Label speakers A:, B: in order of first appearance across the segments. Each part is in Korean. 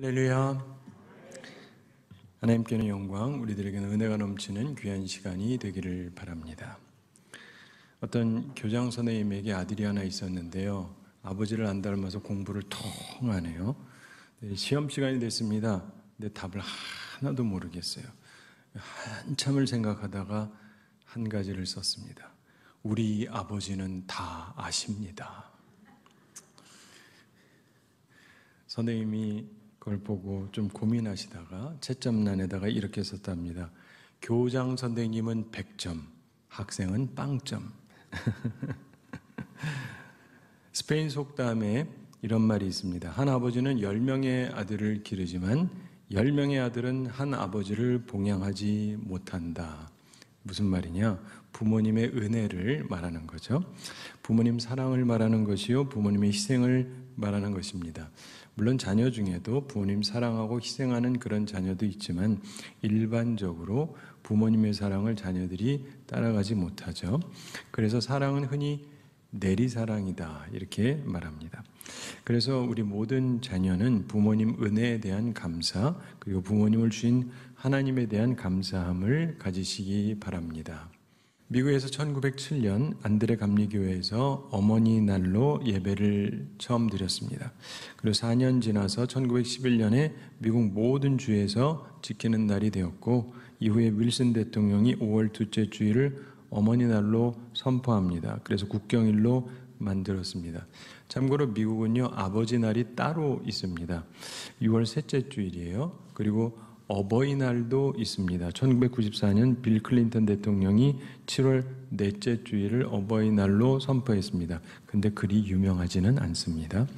A: 할렐루야. 하나님께는 영광, 우리들에게는 은혜가 넘치는 귀한 시간이 되기를 바랍니다. 어떤 교장 선생님에게 아들이 하나 있었는데요. 아버지를 안 닮아서 공부를 통 하네요. 시험 시간이 됐습니다. 근데 답을 하나도 모르겠어요. 한참을 생각하다가 한 가지를 썼습니다. 우리 아버지는 다 아십니다. 선생님이 그걸 보고 좀 고민하시다가 채점란에다가 이렇게 썼답니다. 교장 선생님은 100점, 학생은 빵점. 스페인 속담에 이런 말이 있습니다. 한 아버지는 10명의 아들을 기르지만 10명의 아들은 한 아버지를 봉양하지 못한다. 무슨 말이냐? 부모님의 은혜를 말하는 거죠. 부모님 사랑을 말하는 것이요, 부모님의 희생을 말하는 것입니다. 물론 자녀 중에도 부모님 사랑하고 희생하는 그런 자녀도 있지만 일반적으로 부모님의 사랑을 자녀들이 따라가지 못하죠. 그래서 사랑은 흔히 내리사랑이다 이렇게 말합니다. 그래서 우리 모든 자녀는 부모님 은혜에 대한 감사, 그리고 부모님을 주신 하나님에 대한 감사함을 가지시기 바랍니다. 미국에서 1907년 안드레 감리교회에서 어머니 날로 예배를 처음 드렸습니다. 그리고 4년 지나서 1911년에 미국 모든 주에서 지키는 날이 되었고, 이후에 윌슨 대통령이 5월 둘째 주일을 어머니 날로 선포합니다. 그래서 국경일로 만들었습니다. 참고로 미국은요, 아버지 날이 따로 있습니다. 6월 셋째 주일이에요. 그리고 어버이날도 있습니다. 1994년 빌 클린턴 대통령이 7월 넷째 주일을 어버이날로 선포했습니다. 근데 그리 유명하지는 않습니다.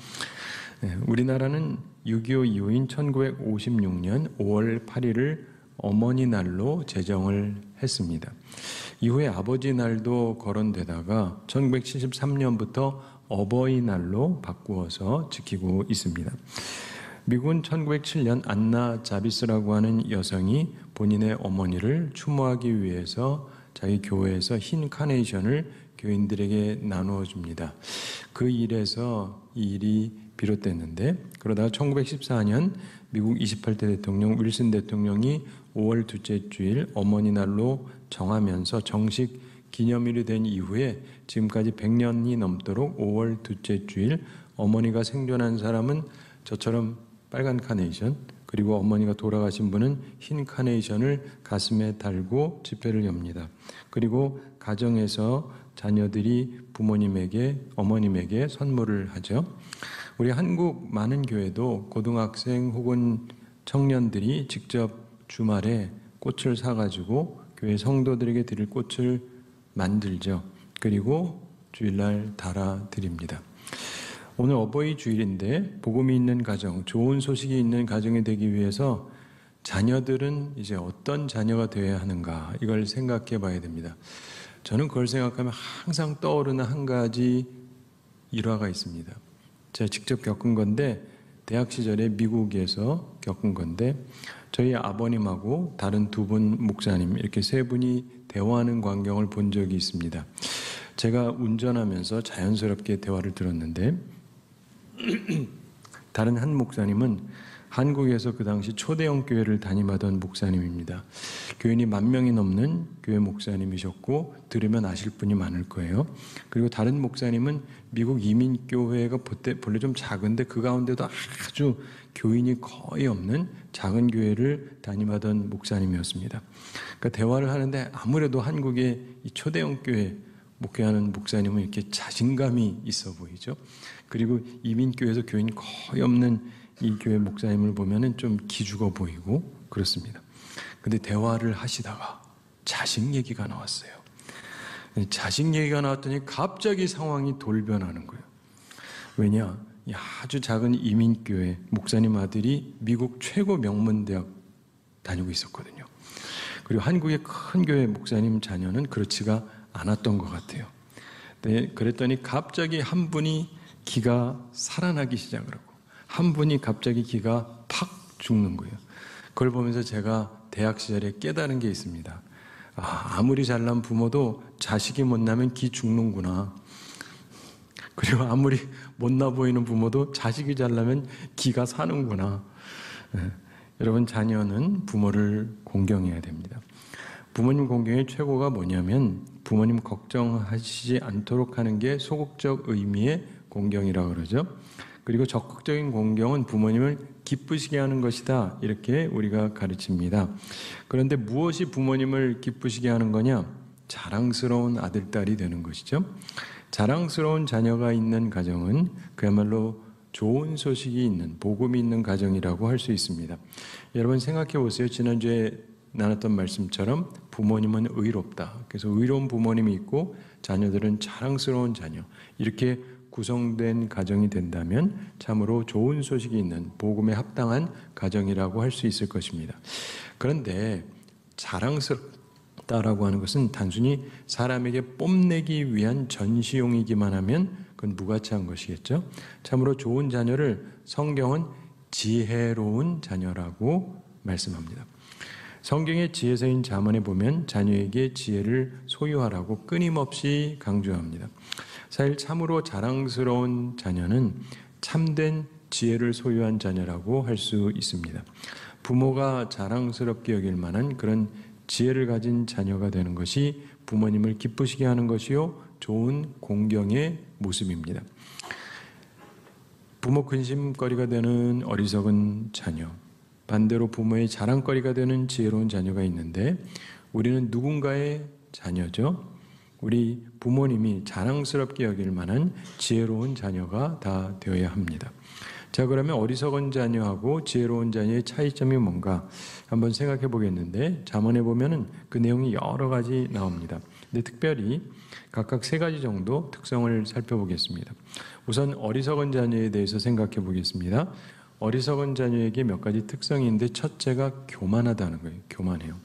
A: 우리나라는 6.25 이후인 1956년 5월 8일을 어머니날로 제정을 했습니다. 이후에 아버지날도 거론되다가 1973년부터 어버이날로 바꾸어서 지키고 있습니다. 미국은 1907년 안나 자비스라고 하는 여성이 본인의 어머니를 추모하기 위해서 자기 교회에서 흰 카네이션을 교인들에게 나누어 줍니다. 그 일에서 이 일이 비롯됐는데, 그러다가 1914년 미국 28대 대통령 윌슨 대통령이 5월 둘째 주일 어머니 날로 정하면서 정식 기념일이 된 이후에 지금까지 100년이 넘도록 5월 둘째 주일 어머니가 생존한 사람은 저처럼 빨간 카네이션, 그리고 어머니가 돌아가신 분은 흰 카네이션을 가슴에 달고 집회를 엽니다. 그리고 가정에서 자녀들이 부모님에게, 어머님에게 선물을 하죠. 우리 한국 많은 교회도 고등학생 혹은 청년들이 직접 주말에 꽃을 사가지고 교회 성도들에게 드릴 꽃을 만들죠. 그리고 주일날 달아드립니다. 오늘 어버이 주일인데 복음이 있는 가정, 좋은 소식이 있는 가정이 되기 위해서 자녀들은 이제 어떤 자녀가 되어야 하는가, 이걸 생각해 봐야 됩니다. 저는 그걸 생각하면 항상 떠오르는 한 가지 일화가 있습니다. 제가 직접 겪은 건데, 대학 시절에 미국에서 겪은 건데, 저희 아버님하고 다른 두 분 목사님, 이렇게 세 분이 대화하는 광경을 본 적이 있습니다. 제가 운전하면서 자연스럽게 대화를 들었는데, 다른 한 목사님은 한국에서 그 당시 초대형 교회를 담임하던 목사님입니다. 교인이 10,000명이 넘는 교회 목사님이셨고, 들으면 아실 분이 많을 거예요. 그리고 다른 목사님은 미국 이민교회가 본래 좀 작은데 그 가운데도 아주 교인이 거의 없는 작은 교회를 담임하던 목사님이었습니다. 그러니까 대화를 하는데 아무래도 한국의 이 초대형 교회 목회하는 목사님은 이렇게 자신감이 있어 보이죠. 그리고 이민교회에서 교인 거의 없는 이 교회 목사님을 보면은 좀 기죽어 보이고 그렇습니다. 근데 대화를 하시다가 자식 얘기가 나왔어요. 자식 얘기가 나왔더니 갑자기 상황이 돌변하는 거예요. 왜냐? 이 아주 작은 이민교회 목사님 아들이 미국 최고 명문대학 다니고 있었거든요. 그리고 한국의 큰 교회 목사님 자녀는 그렇지가 않았던 것 같아요. 네, 그랬더니 갑자기 한 분이 기가 살아나기 시작을 하고, 한 분이 갑자기 기가 팍 죽는 거예요. 그걸 보면서 제가 대학 시절에 깨달은 게 있습니다. 아무리 잘난 부모도 자식이 못나면 기 죽는구나. 그리고 아무리 못나 보이는 부모도 자식이 잘나면 기가 사는구나. 여러분, 자녀는 부모를 공경해야 됩니다. 부모님 공경의 최고가 뭐냐면 부모님 걱정하시지 않도록 하는 게 소극적 의미의 공경이라고 그러죠. 그리고 적극적인 공경은 부모님을 기쁘시게 하는 것이다, 이렇게 우리가 가르칩니다. 그런데 무엇이 부모님을 기쁘시게 하는 거냐? 자랑스러운 아들, 딸이 되는 것이죠. 자랑스러운 자녀가 있는 가정은 그야말로 좋은 소식이 있는, 복음이 있는 가정이라고 할 수 있습니다. 여러분 생각해 보세요. 지난주에 나눴던 말씀처럼 부모님은 의롭다. 그래서 의로운 부모님이 있고 자녀들은 자랑스러운 자녀, 이렇게 구성된 가정이 된다면 참으로 좋은 소식이 있는, 복음에 합당한 가정이라고 할 수 있을 것입니다. 그런데 자랑스럽다라고 하는 것은 단순히 사람에게 뽐내기 위한 전시용이기만 하면 그건 무가치한 것이겠죠. 참으로 좋은 자녀를 성경은 지혜로운 자녀라고 말씀합니다. 성경의 지혜서인 잠언에 보면 자녀에게 지혜를 소유하라고 끊임없이 강조합니다. 사실 참으로 자랑스러운 자녀는 참된 지혜를 소유한 자녀라고 할 수 있습니다. 부모가 자랑스럽게 여길 만한 그런 지혜를 가진 자녀가 되는 것이 부모님을 기쁘시게 하는 것이요, 좋은 공경의 모습입니다. 부모 근심거리가 되는 어리석은 자녀, 반대로 부모의 자랑거리가 되는 지혜로운 자녀가 있는데 우리는 누군가의 자녀죠. 우리 부모님이 자랑스럽게 여길 만한 지혜로운 자녀가 다 되어야 합니다. 자, 그러면 어리석은 자녀하고 지혜로운 자녀의 차이점이 뭔가 한번 생각해 보겠는데, 잠언에 보면은 그 내용이 여러 가지 나옵니다. 근데 특별히 각각 3가지 정도 특성을 살펴보겠습니다. 우선 어리석은 자녀에 대해서 생각해 보겠습니다. 어리석은 자녀에게 몇 가지 특성이 있는데 첫째가 교만하다는 거예요. 교만해요.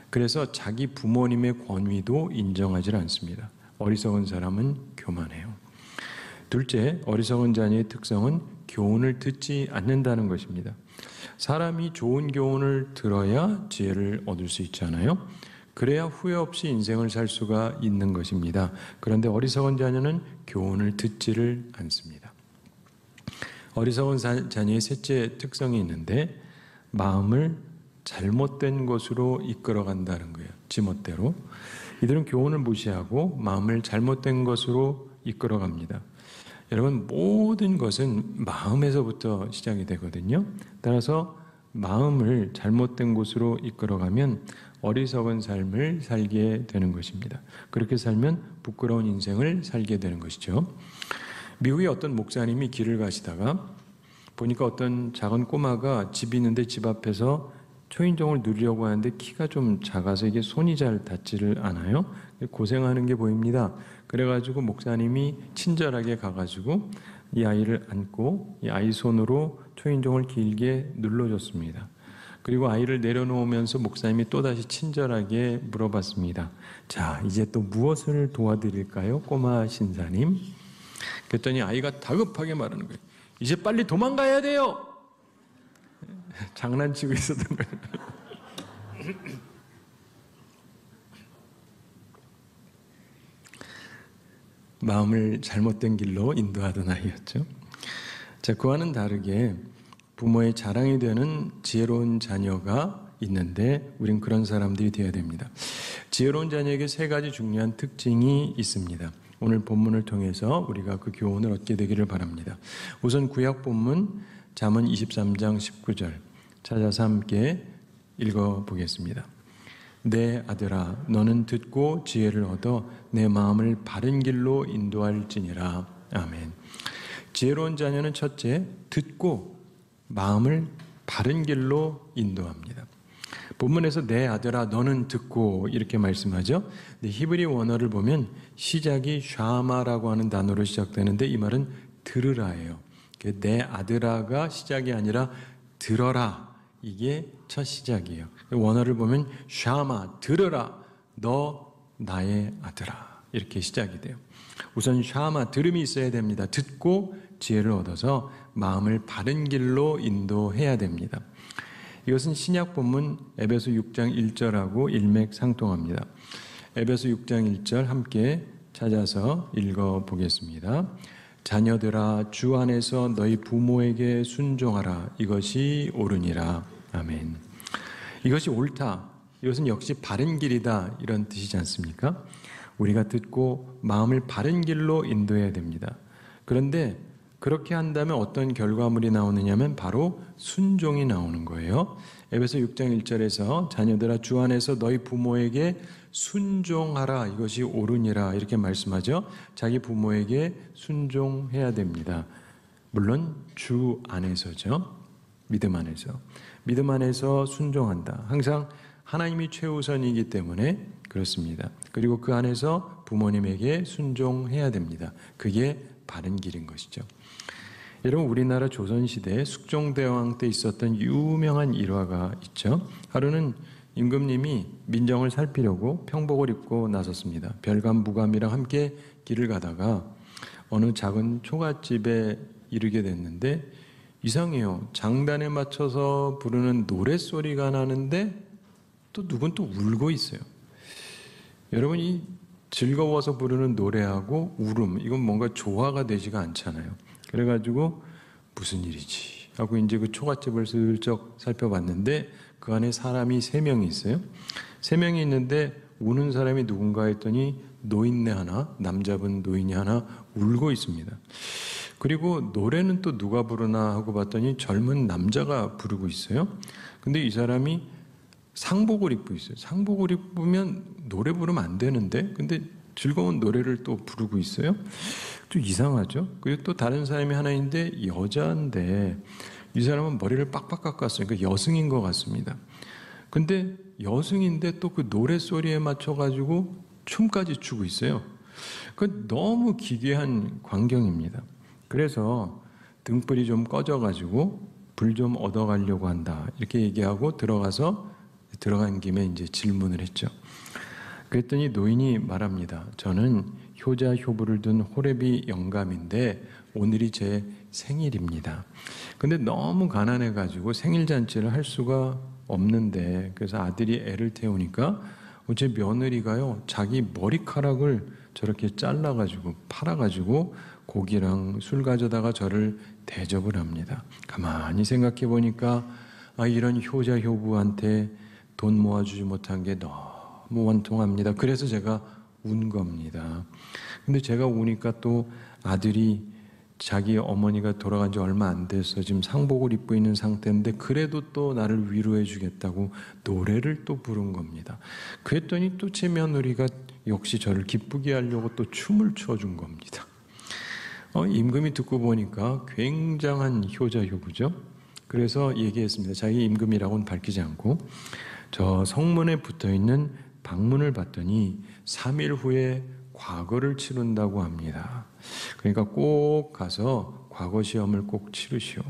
A: 그래서 자기 부모님의 권위도 인정하지 않습니다. 어리석은 사람은 교만해요. 둘째, 어리석은 자녀의 특성은 교훈을 듣지 않는다는 것입니다. 사람이 좋은 교훈을 들어야 지혜를 얻을 수 있잖아요. 그래야 후회 없이 인생을 살 수가 있는 것입니다. 그런데 어리석은 자녀는 교훈을 듣지를 않습니다. 어리석은 자녀의 셋째 특성이 있는데 마음을 잘못된 것으로 이끌어간다는 거예요. 지멋대로. 이들은 교훈을 무시하고 마음을 잘못된 것으로 이끌어갑니다. 여러분, 모든 것은 마음에서부터 시작이 되거든요. 따라서 마음을 잘못된 곳으로 이끌어가면 어리석은 삶을 살게 되는 것입니다. 그렇게 살면 부끄러운 인생을 살게 되는 것이죠. 미국의 어떤 목사님이 길을 가시다가 보니까 어떤 작은 꼬마가 집이 있는데 집 앞에서 초인종을 누르려고 하는데 키가 좀 작아서 이게 손이 잘 닿지를 않아요. 고생하는 게 보입니다. 그래가지고 목사님이 친절하게 가가지고 이 아이를 안고 이 아이 손으로 초인종을 길게 눌러줬습니다. 그리고 아이를 내려놓으면서 목사님이 또다시 친절하게 물어봤습니다. 자, 이제 또 무엇을 도와드릴까요? 꼬마 신사님. 그랬더니 아이가 다급하게 말하는 거예요. 이제 빨리 도망가야 돼요. 장난치고 있었던 거예요. 마음을 잘못된 길로 인도하던 아이였죠. 자, 그와는 다르게 부모의 자랑이 되는 지혜로운 자녀가 있는데 우린 그런 사람들이 되어야 됩니다. 지혜로운 자녀에게 3가지 중요한 특징이 있습니다. 오늘 본문을 통해서 우리가 그 교훈을 얻게 되기를 바랍니다. 우선 구약 본문 잠언 23장 19절 찾아서 함께 읽어보겠습니다. 내 아들아, 너는 듣고 지혜를 얻어 내 마음을 바른 길로 인도할지니라. 아멘. 지혜로운 자녀는 첫째, 듣고 마음을 바른 길로 인도합니다. 본문에서 내 아들아 너는 듣고 이렇게 말씀하죠. 근데 히브리 원어를 보면 시작이 샤마라고 하는 단어로 시작되는데 이 말은 들으라예요. 내 아들아가 시작이 아니라 들어라, 이게 첫 시작이에요. 원어를 보면 샤마, 들으라, 너 나의 아들아, 이렇게 시작이 돼요. 우선 샤마, 들음이 있어야 됩니다. 듣고 지혜를 얻어서 마음을 바른 길로 인도해야 됩니다. 이것은 신약 본문 에베소 6장 1절하고 일맥상통합니다. 에베소 6장 1절 함께 찾아서 읽어보겠습니다. 자녀들아 주 안에서 너희 부모에게 순종하라. 이것이 옳으니라. 아멘. 이것이 옳다. 이것은 역시 바른 길이다. 이런 뜻이지 않습니까? 우리가 듣고 마음을 바른 길로 인도해야 됩니다. 그런데 그렇게 한다면 어떤 결과물이 나오느냐면 바로 순종이 나오는 거예요. 에베소 6장 1절에서 자녀들아 주 안에서 너희 부모에게 순종하라. 이것이 옳으니라. 이렇게 말씀하죠. 자기 부모에게 순종해야 됩니다. 물론 주 안에서죠. 믿음 안에서. 믿음 안에서 순종한다. 항상 하나님이 최우선이기 때문에 그렇습니다. 그리고 그 안에서 부모님에게 순종해야 됩니다. 그게 바른 길인 것이죠. 여러분, 우리나라 조선시대 숙종대왕 때 있었던 유명한 일화가 있죠. 하루는 임금님이 민정을 살피려고 평복을 입고 나섰습니다. 별감, 무감이랑 함께 길을 가다가 어느 작은 초가집에 이르게 됐는데 이상해요. 장단에 맞춰서 부르는 노랫소리가 나는데 또 누군 또 울고 있어요. 여러분이 즐거워서 부르는 노래하고 울음, 이건 뭔가 조화가 되지가 않잖아요. 그래가지고 무슨 일이지 하고 이제 그 초가집을 슬쩍 살펴봤는데 그 안에 사람이 3명이 있어요. 3명이 있는데 우는 사람이 누군가 했더니 노인네 하나, 남자분 노인이 하나 울고 있습니다. 그리고 노래는 또 누가 부르나 하고 봤더니 젊은 남자가 부르고 있어요. 근데 이 사람이 상복을 입고 있어요. 상복을 입으면 노래 부르면 안 되는데 근데 즐거운 노래를 또 부르고 있어요. 좀 이상하죠. 그리고 또 다른 사람이 하나 있는데 여자인데 이 사람은 머리를 빡빡 깎았어요. 그러니까 여승인 것 같습니다. 근데 여승인데 또 그 노래소리에 맞춰가지고 춤까지 추고 있어요. 그 너무 기괴한 광경입니다. 그래서 등불이 좀 꺼져가지고 불 좀 얻어가려고 한다. 이렇게 얘기하고 들어간 김에 이제 질문을 했죠. 그랬더니 노인이 말합니다. 저는 효자 효부를 둔 호레비 영감인데 오늘이 제 생일입니다. 근데 너무 가난해가지고 생일 잔치를 할 수가 없는데 그래서 아들이 애를 태우니까 제 며느리가요 자기 머리카락을 저렇게 잘라가지고 팔아가지고 고기랑 술 가져다가 저를 대접을 합니다. 가만히 생각해 보니까 이런 효자 효부한테 돈 모아주지 못한 게 너무 원통합니다. 그래서 제가 운 겁니다. 근데 제가 우니까 또 아들이 자기 어머니가 돌아간 지 얼마 안 돼서 지금 상복을 입고 있는 상태인데 그래도 또 나를 위로해 주겠다고 노래를 또 부른 겁니다. 그랬더니 또 제 며느리가 역시 저를 기쁘게 하려고 또 춤을 춰준 겁니다. 임금이 듣고 보니까 굉장한 효자효부죠. 그래서 얘기했습니다. 자기 임금이라고는 밝히지 않고 저 성문에 붙어있는 방문을 봤더니 3일 후에 과거를 치른다고 합니다. 그러니까 꼭 가서 과거 시험을 꼭 치르시오.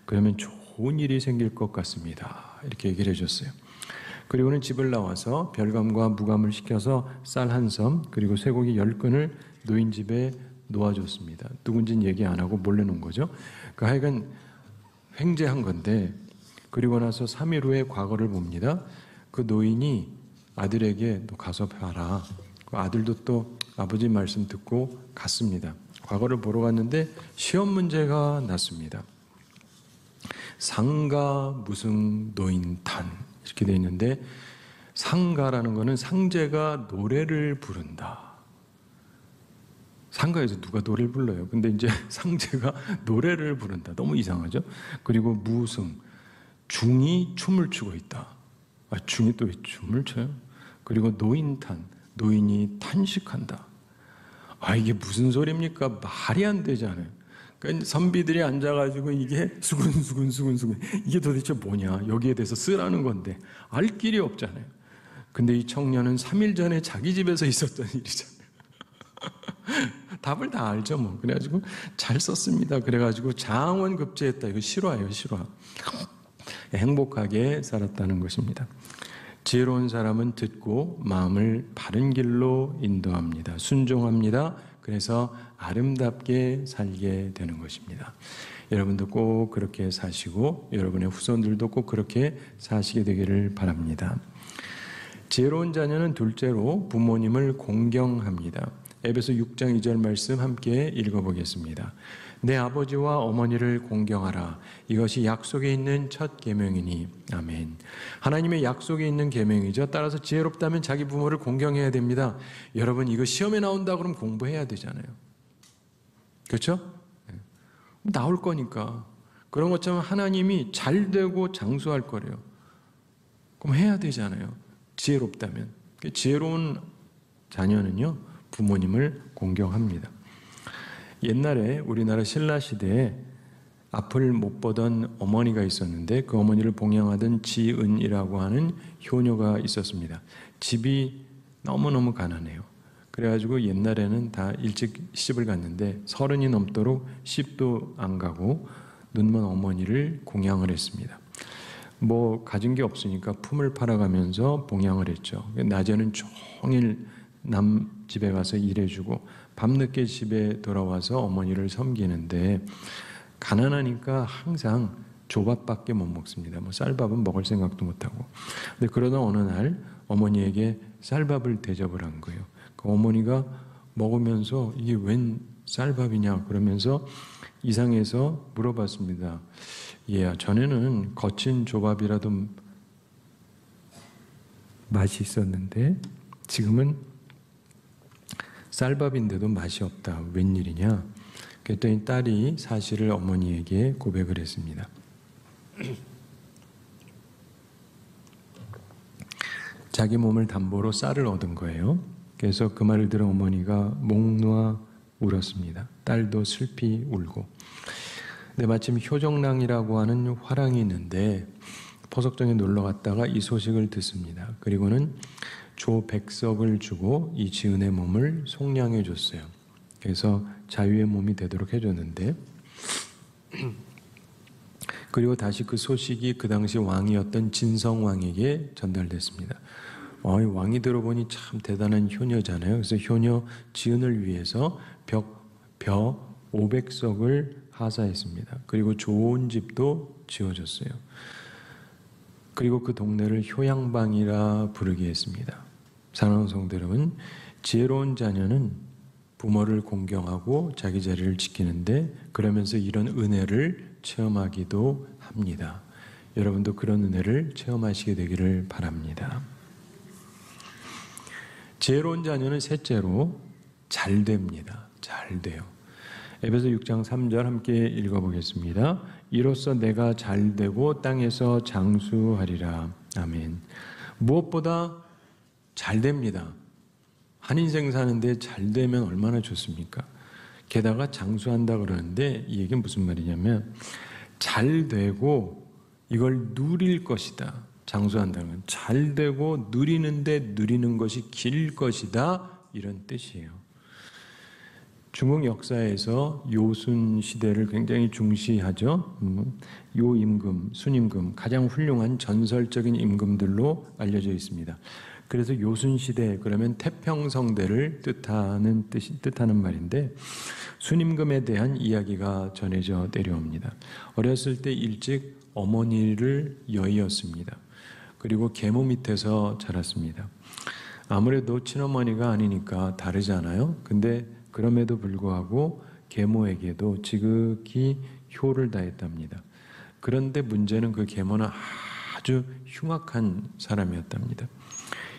A: 그러면 좋은 일이 생길 것 같습니다. 이렇게 얘기를 해줬어요. 그리고는 집을 나와서 별감과 무감을 시켜서 쌀 1섬 그리고 쇠고기 10근을 노인 집에 놓아줬습니다. 누군지는 얘기 안 하고 몰래 놓은 거죠. 그 하여간 횡재한 건데 그리고 나서 3일 후에 과거를 봅니다. 그 노인이 아들에게 너 가서 봐라. 그 아들도 또 아버지 말씀 듣고 갔습니다. 과거를 보러 갔는데 시험 문제가 났습니다. 상가 무승 노인탄 이렇게 돼 있는데 상가라는 거는 상제가 노래를 부른다. 상가에서 누가 노래를 불러요? 근데 이제 상제가 노래를 부른다. 너무 이상하죠? 그리고 무승 중이 춤을 추고 있다. 중이 또 왜 춤을 춰요? 그리고 노인탄 노인이 탄식한다. 이게 무슨 소리입니까? 말이 안 되잖아요. 그러니까 선비들이 앉아가지고 이게 수근수근 이게 도대체 뭐냐 여기에 대해서 쓰라는 건데 알 길이 없잖아요. 근데 이 청년은 3일 전에 자기 집에서 있었던 일이잖아요. 답을 다 알죠 뭐. 그래가지고 잘 썼습니다. 그래가지고 장원급제했다. 이거 실화예요, 실화. 행복하게 살았다는 것입니다. 지혜로운 사람은 듣고 마음을 바른 길로 인도합니다. 순종합니다. 그래서 아름답게 살게 되는 것입니다. 여러분도 꼭 그렇게 사시고 여러분의 후손들도 꼭 그렇게 사시게 되기를 바랍니다. 지혜로운 자녀는 둘째로 부모님을 공경합니다. 에베소 6장 2절 말씀 함께 읽어보겠습니다. 내 아버지와 어머니를 공경하라. 이것이 약속에 있는 첫 계명이니. 아멘. 하나님의 약속에 있는 계명이죠. 따라서 지혜롭다면 자기 부모를 공경해야 됩니다. 여러분, 이거 시험에 나온다 그러면 공부해야 되잖아요. 그렇죠? 나올 거니까. 그런 것처럼 하나님이 잘 되고 장수할 거래요. 그럼 해야 되잖아요. 지혜롭다면. 지혜로운 자녀는요, 부모님을 공경합니다. 옛날에 우리나라 신라시대에 앞을 못 보던 어머니가 있었는데 그 어머니를 봉양하던 지은이라고 하는 효녀가 있었습니다. 집이 너무너무 가난해요. 그래가지고 옛날에는 다 일찍 시집을 갔는데 30이 넘도록 시집도 안 가고 눈먼 어머니를 공양을 했습니다. 뭐 가진 게 없으니까 품을 팔아가면서 봉양을 했죠. 낮에는 종일 남 집에 가서 일해주고 밤늦게 집에 돌아와서 어머니를 섬기는데 가난하니까 항상 조밥밖에 못 먹습니다. 뭐 쌀밥은 먹을 생각도 못하고. 근데 그러다 어느 날 어머니에게 쌀밥을 대접을 한 거예요. 그 어머니가 먹으면서 이게 웬 쌀밥이냐 그러면서 이상해서 물어봤습니다. 얘야, 전에는 거친 조밥이라도 맛이 있었는데 지금은 쌀밥인데도 맛이 없다. 웬일이냐? 그랬더니 딸이 사실을 어머니에게 고백을 했습니다. 자기 몸을 담보로 쌀을 얻은 거예요. 그래서 그 말을 들은 어머니가 목 놓아 울었습니다. 딸도 슬피 울고. 근데 마침 효정랑이라고 하는 화랑이 있는데 포석정에 놀러 갔다가 이 소식을 듣습니다. 그리고는 조100석을 주고 이 지은의 몸을 속량해 줬어요. 그래서 자유의 몸이 되도록 해줬는데 그리고 다시 그 소식이 그 당시 왕이었던 진성왕에게 전달됐습니다. 왕이 들어보니 참 대단한 효녀잖아요. 그래서 효녀 지은을 위해서 벼 500석을 하사했습니다. 그리고 좋은 집도 지어줬어요. 그리고 그 동네를 효양방이라 부르게 했습니다. 사랑하는 성도 여러분, 지혜로운 자녀는 부모를 공경하고 자기 자리를 지키는데 그러면서 이런 은혜를 체험하기도 합니다. 여러분도 그런 은혜를 체험하시게 되기를 바랍니다. 지혜로운 자녀는 셋째로 잘 됩니다. 잘 돼요. 에베소 6장 3절 함께 읽어보겠습니다. 이로써 내가 잘 되고 땅에서 장수하리라. 아멘. 무엇보다 잘 됩니다. 한 인생 사는데 잘 되면 얼마나 좋습니까? 게다가 장수한다 그러는데 이 얘기는 무슨 말이냐면 잘 되고 이걸 누릴 것이다. 장수한다는 건 잘 되고 누리는데 누리는 것이 길 것이다. 이런 뜻이에요. 중국 역사에서 요순 시대를 굉장히 중시하죠. 요임금, 순임금, 가장 훌륭한 전설적인 임금들로 알려져 있습니다. 그래서 요순 시대 그러면 태평성대를 뜻하는 말인데 순임금에 대한 이야기가 전해져 내려옵니다. 어렸을 때 일찍 어머니를 여의었습니다. 그리고 계모 밑에서 자랐습니다. 아무래도 친어머니가 아니니까 다르잖아요. 근데 그럼에도 불구하고 계모에게도 지극히 효를 다했답니다. 그런데 문제는 그 계모는 아주 흉악한 사람이었답니다.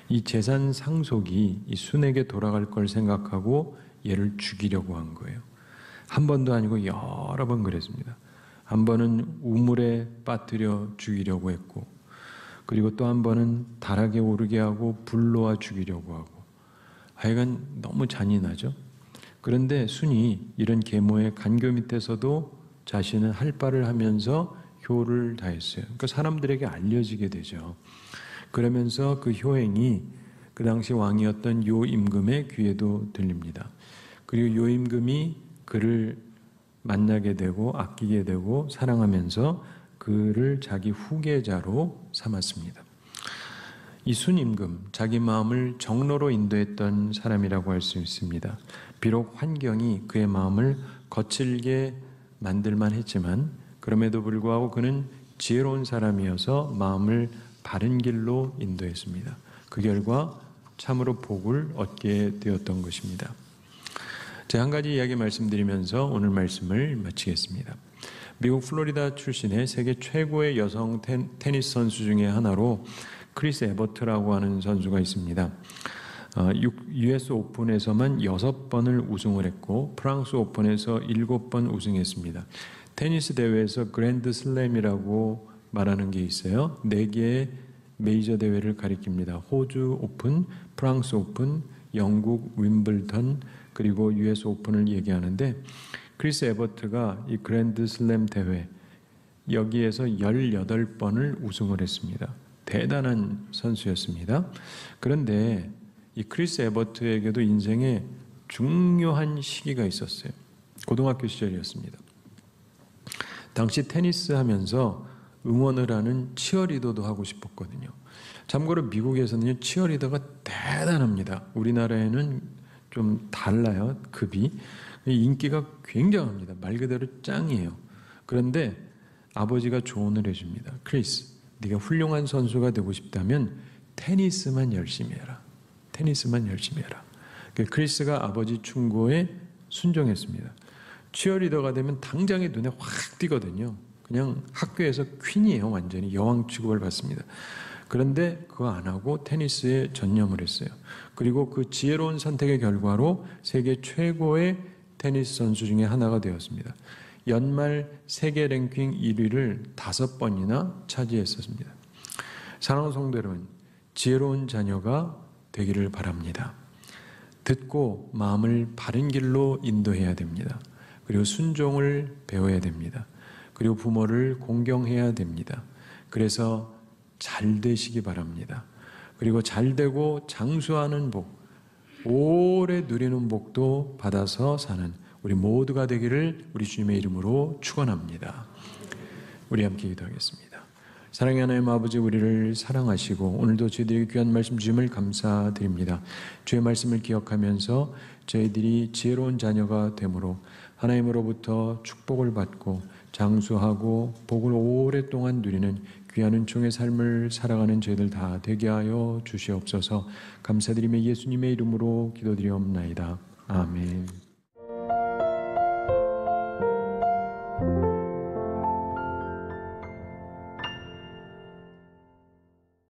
A: 이 재산 상속이 이 순에게 돌아갈 걸 생각하고 얘를 죽이려고 한 거예요. 한 번도 아니고 여러 번 그랬습니다. 한 번은 우물에 빠뜨려 죽이려고 했고 그리고 또 한 번은 다락에 오르게 하고 불 놓아 죽이려고 하고 하여간 너무 잔인하죠. 그런데 순이 이런 계모의 간교 밑에서도 자신은 할 바를 하면서 효를 다했어요. 그러니까 사람들에게 알려지게 되죠. 그러면서 그 효행이 그 당시 왕이었던 요임금의 귀에도 들립니다. 그리고 요임금이 그를 만나게 되고 아끼게 되고 사랑하면서 그를 자기 후계자로 삼았습니다. 이 순임금, 자기 마음을 정로로 인도했던 사람이라고 할 수 있습니다. 비록 환경이 그의 마음을 거칠게 만들만 했지만 그럼에도 불구하고 그는 지혜로운 사람이어서 마음을 바른 길로 인도했습니다. 그 결과 참으로 복을 얻게 되었던 것입니다. 제가 한 가지 이야기 말씀드리면서 오늘 말씀을 마치겠습니다. 미국 플로리다 출신의 세계 최고의 여성 테니스 선수 중에 하나로 크리스 에버트라고 하는 선수가 있습니다. US 오픈에서만 6번을 우승을 했고 프랑스 오픈에서 7번 우승했습니다. 테니스 대회에서 그랜드 슬램이라고 말하는 게 있어요. 4개의 메이저 대회를 가리킵니다. 호주 오픈, 프랑스 오픈, 영국 윈블던, 그리고 US 오픈을 얘기하는데 크리스 에버트가 이 그랜드 슬램 대회 여기에서 18번을 우승을 했습니다. 대단한 선수였습니다. 그런데 이 크리스 에버트에게도 인생에 중요한 시기가 있었어요. 고등학교 시절이었습니다. 당시 테니스 하면서 응원을 하는 치어리더도 하고 싶었거든요. 참고로 미국에서는 치어리더가 대단합니다. 우리나라에는 좀 달라요, 급이. 인기가 굉장합니다. 말 그대로 짱이에요. 그런데 아버지가 조언을 해줍니다. 크리스, 네가 훌륭한 선수가 되고 싶다면 테니스만 열심히 해라. 테니스만 열심히 해라. 크리스가 아버지 충고에 순종했습니다. 치어리더가 되면 당장에 눈에 확 띄거든요. 그냥 학교에서 퀸이에요. 완전히 여왕 취급을 받습니다. 그런데 그거 안 하고 테니스에 전념을 했어요. 그리고 그 지혜로운 선택의 결과로 세계 최고의 테니스 선수 중에 하나가 되었습니다. 연말 세계 랭킹 1위를 5번이나 차지했었습니다. 사랑하는 성도 여러분, 지혜로운 자녀가 되기를 바랍니다. 듣고 마음을 바른 길로 인도해야 됩니다. 그리고 순종을 배워야 됩니다. 그리고 부모를 공경해야 됩니다. 그래서 잘 되시기 바랍니다. 그리고 잘 되고 장수하는 복, 오래 누리는 복도 받아서 사는 우리 모두가 되기를 우리 주님의 이름으로 축원합니다. 우리 함께 기도하겠습니다. 사랑의 하나님 아버지, 우리를 사랑하시고 오늘도 저희들에게 귀한 말씀 주심을 감사드립니다. 주의 말씀을 기억하면서 저희들이 지혜로운 자녀가 되므로 하나님으로부터 축복을 받고 장수하고 복을 오랫동안 누리는 귀한 은총의 삶을 살아가는 저희들 다 되게 하여 주시옵소서. 감사드리며 예수님의 이름으로 기도드리옵나이다. 아멘.